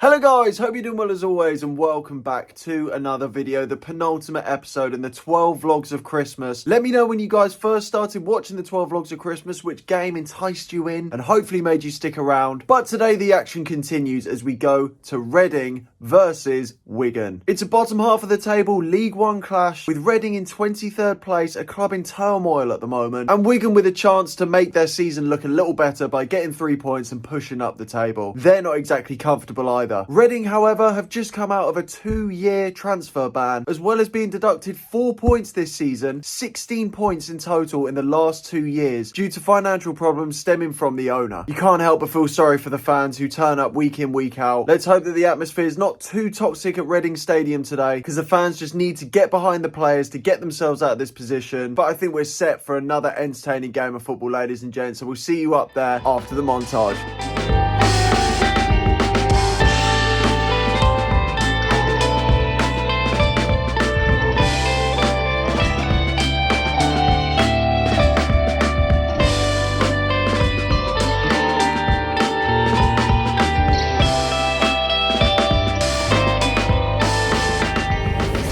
Hello guys, hope you're doing well as always and welcome back to another video, the penultimate episode in the 12 vlogs of Christmas. Let me know when you guys first started watching the 12 vlogs of Christmas, which game enticed you in and hopefully made you stick around. But today the action continues as we go to Reading versus Wigan. It's a bottom half of the table League One clash with Reading in 23rd place, a club in turmoil at the moment, and Wigan with a chance to make their season look a little better by getting 3 points and pushing up the table. They're not exactly comfortable either. Reading, however, have just come out of a 2-year transfer ban, as well as being deducted 4 points this season, 16 points in total in the last 2 years, due to financial problems stemming from the owner. You can't help but feel sorry for the fans who turn up week in, week out. Let's hope that the atmosphere is not too toxic at Reading Stadium today, because the fans just need to get behind the players to get themselves out of this position. But I think we're set for another entertaining game of football, ladies and gents, so we'll see you up there after the montage.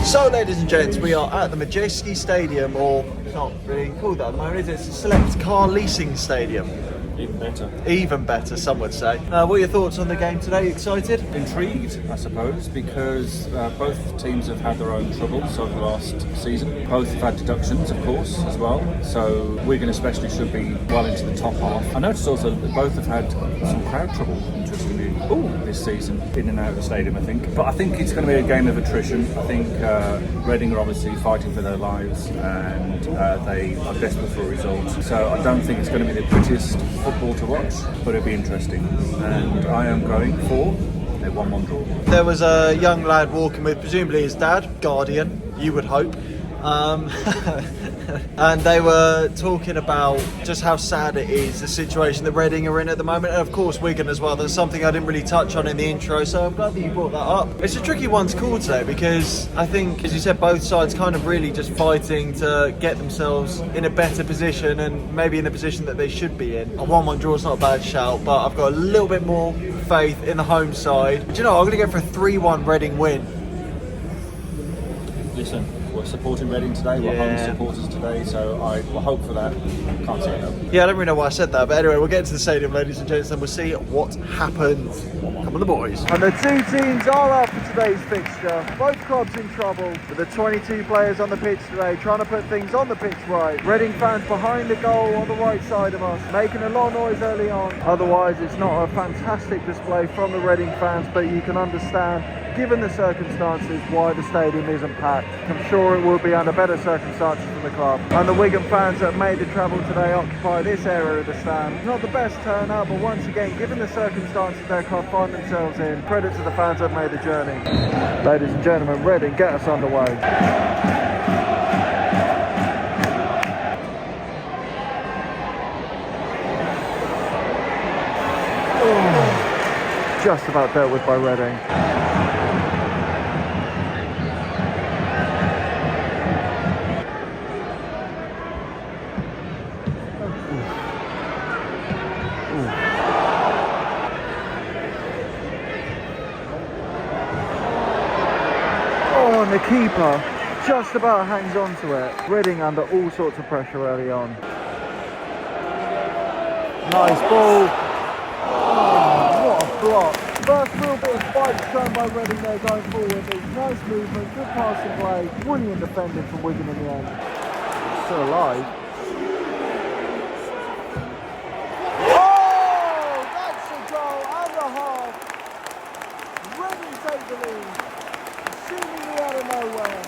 So, ladies and gents, we are at the Majeski Stadium, or it's not really called that at the moment, is it? It's a select car leasing stadium. Even better. Even better, some would say. What are your thoughts on the game today? Excited? Intrigued, I suppose, because both teams have had their own troubles over the last season. Both have had deductions, of course, as well. So Wigan especially should be well into the top half. I noticed also that both have had some crowd trouble, interestingly, this season, in and out of the stadium, I think. But I think it's going to be a game of attrition. I think Reading are obviously fighting for their lives and they are desperate for a result. So I don't think it's going to be the prettiest football to watch, but it'll be interesting. And I am going for a 1-1 draw. There was a young lad walking with presumably his dad, guardian, you would hope. And they were talking about just how sad it is, the situation that Reading are in at the moment, and of course Wigan as well. That's something I didn't really touch on in the intro, so I'm glad that you brought that up. It's a tricky one to call today because I think, as you said, both sides kind of really just fighting to get themselves in a better position and maybe in the position that they should be in. A 1-1 draw is not a bad shout, but I've got a little bit more faith in the home side. Do you know, I'm going to go for a 3-1 Reading win. Listen, we're supporting Reading today, we're home supporters today, so I will hope for that. Can't say no. Yeah, I don't really know why I said that, but anyway, we'll get into the stadium, ladies and gents, and we'll see what happens. Come on, the boys. And the two teams are out for today's fixture. Both clubs in trouble, with the 22 players on the pitch today, trying to put things on the pitch right. Reading fans behind the goal on the right side of us, making a lot of noise early on. Otherwise, it's not a fantastic display from the Reading fans, but you can understand, given the circumstances, why the stadium isn't packed. I'm sure it will be under better circumstances for the club. And the Wigan fans that have made the travel today occupy this area of the stand. Not the best turnout, but once again, given the circumstances their club find themselves in, credit to the fans that have made the journey. Ladies and gentlemen, Reading, get us underway. Oh, just about dealt with by Reading. And the keeper just about hangs on to it. Reading under all sorts of pressure early on. Nice ball. Oh, what a block. First real bit of fight shown by Reading there going forward. Nice movement, good passing play, brilliant defending from Wigan in the end. Still alive. Oh, that's a goal and a half. Reading take the lead. Seemingly out of nowhere.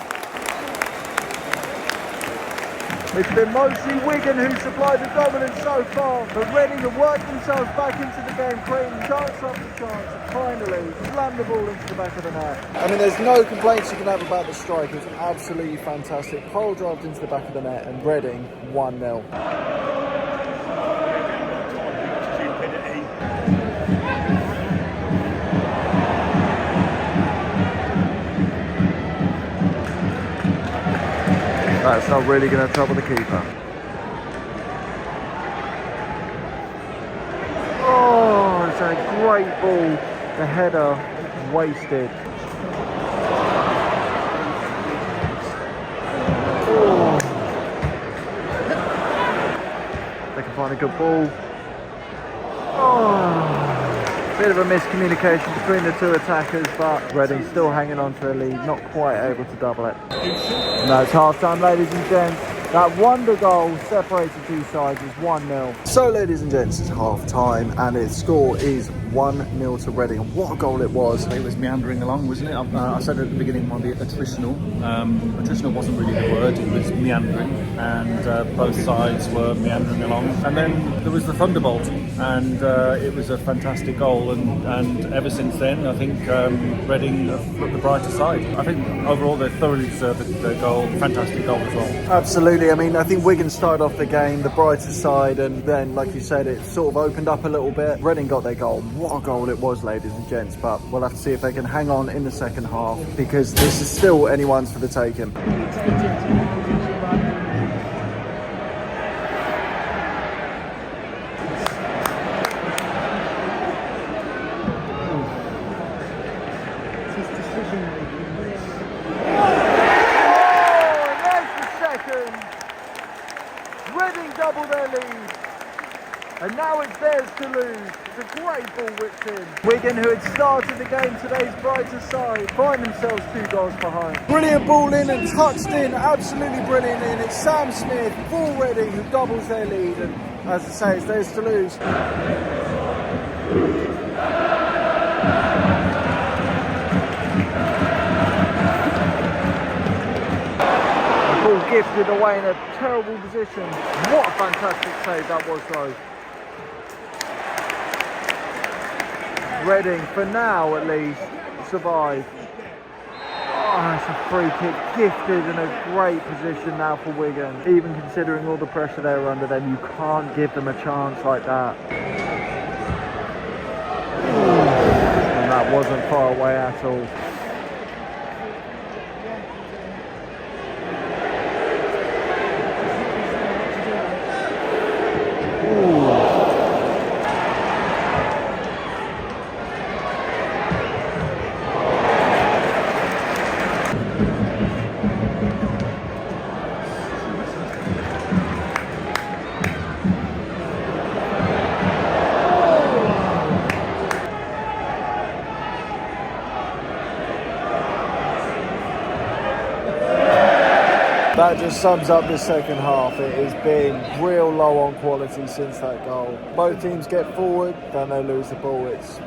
It's been mostly Wigan who supplied the dominance so far, but Reading have worked themselves back into the game, creating chance after chance, and finally slammed the ball into the back of the net. I mean, there's no complaints you can have about the strike. It was absolutely fantastic. Pole drive into the back of the net, and Reading 1-0. That's not really going to trouble the keeper. Oh, it's a great ball. The header wasted. They can find a good ball. Bit of a miscommunication between the two attackers, but Reading still hanging on to the lead, not quite able to double it. No, it's half time, ladies and gents. That wonder goal separates the two sides is 1-0. So, ladies and gents, it's half time and its score is 1-0 to Reading. And what a goal it was. It was meandering along, wasn't it? I said at the beginning it might be attritional. Attritional wasn't really the word, it was meandering. And both sides were meandering along. And then there was the thunderbolt, and it was a fantastic goal. And ever since then, I think Reading have put the brighter side. I think overall they thoroughly deserved the goal. Fantastic goal as well. Absolutely. I mean, I think Wigan started off the game the brighter side, and then, like you said, it sort of opened up a little bit. Reading got their goal. What a goal it was, ladies and gents. But we'll have to see if they can hang on in the second half, because this is still anyone's for the taking. Reading double their lead, and now it's theirs to lose. It's a great ball whipped in. Wigan, who had started the game today's brighter side, find themselves 2 goals behind. Brilliant ball in and touched in, absolutely brilliant in. It's Sam Smith for Reading who doubles their lead, and as I say, it's theirs to lose. Gifted away in a terrible position. What a fantastic save that was, though. Reading, for now at least, survive. Oh, it's a free kick, gifted in a great position now for Wigan. Even considering all the pressure they were under, then you can't give them a chance like that. And that wasn't far away at all. That just sums up the second half. It has been real low on quality since that goal. Both teams get forward, then they lose the ball. It's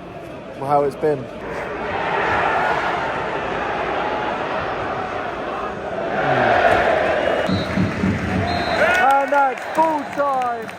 how it's been. And that's full time.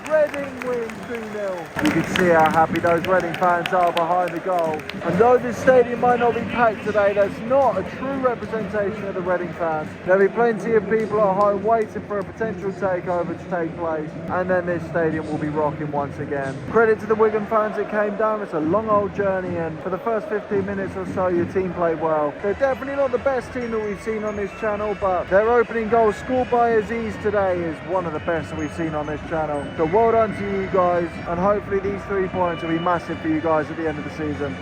Reading wins 2-0. You can see how happy those Reading fans are behind the goal. And though this stadium might not be packed today, that's not a true representation of the Reading fans. There'll be plenty of people at home waiting for a potential takeover to take place, and then this stadium will be rocking once again. Credit to the Wigan fans, it came down. It's a long old journey, and for the first 15 minutes or so, your team played well. They're definitely not the best team that we've seen on this channel, but their opening goal scored by Azeez today is one of the best that we've seen on this channel. So well done to you guys, and hopefully these 3 points will be massive for you guys at the end of the season.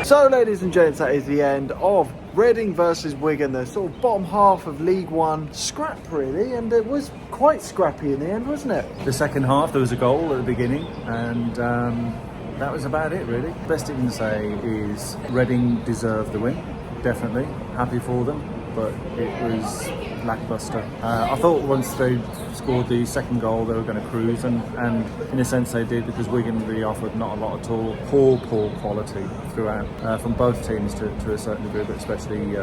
So, ladies and gents, that is the end of Reading versus Wigan, the sort of bottom half of League One. Scrap, really, and it was quite scrappy in the end, wasn't it? The second half, there was a goal at the beginning, and that was about it, really. Best thing to say is Reading deserved the win, definitely. Happy for them, but it was lacklustre. I thought once they scored the second goal they were going to cruise, and in a sense they did, because Wigan really offered not a lot at all. Poor quality throughout from both teams to a certain degree, but especially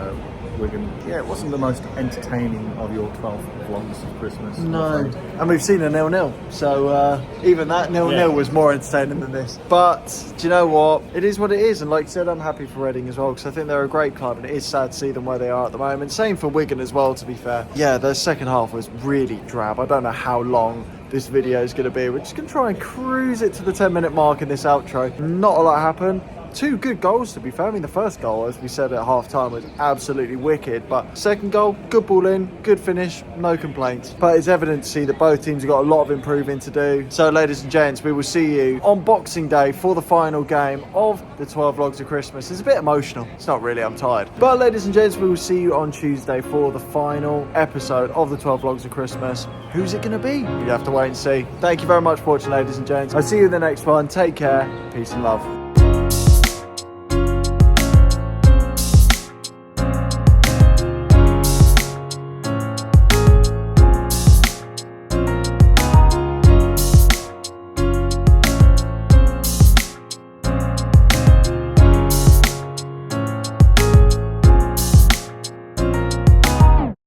Wigan. Yeah, it wasn't the most entertaining of your 12 vlogs of Christmas. No, and we've seen a 0-0, so even that 0-0 was more entertaining than this. But do you know what? It is what it is, and like I said, I'm happy for Reading as well, because I think they're a great club, and it is sad to see them where they are at the moment. Same for Wigan as well, to be fair. Yeah, their second half was really drab. I don't know how long this video is going to be. We're just going to try and cruise it to the 10-minute mark in this outro. Not a lot happened. two good goals, to be fair. I mean, the first goal, as we said at half-time, was absolutely wicked. But second goal, good ball in, good finish, no complaints. But it's evident to see that both teams have got a lot of improving to do. So, ladies and gents, we will see you on Boxing Day for the final game of the 12 Vlogs of Christmas. It's a bit emotional. It's not really, I'm tired. But, ladies and gents, we will see you on Tuesday for the final episode of the 12 Vlogs of Christmas. Who's it going to be? You have to wait and see. Thank you very much for watching, ladies and gents. I'll see you in the next one. Take care. Peace and love.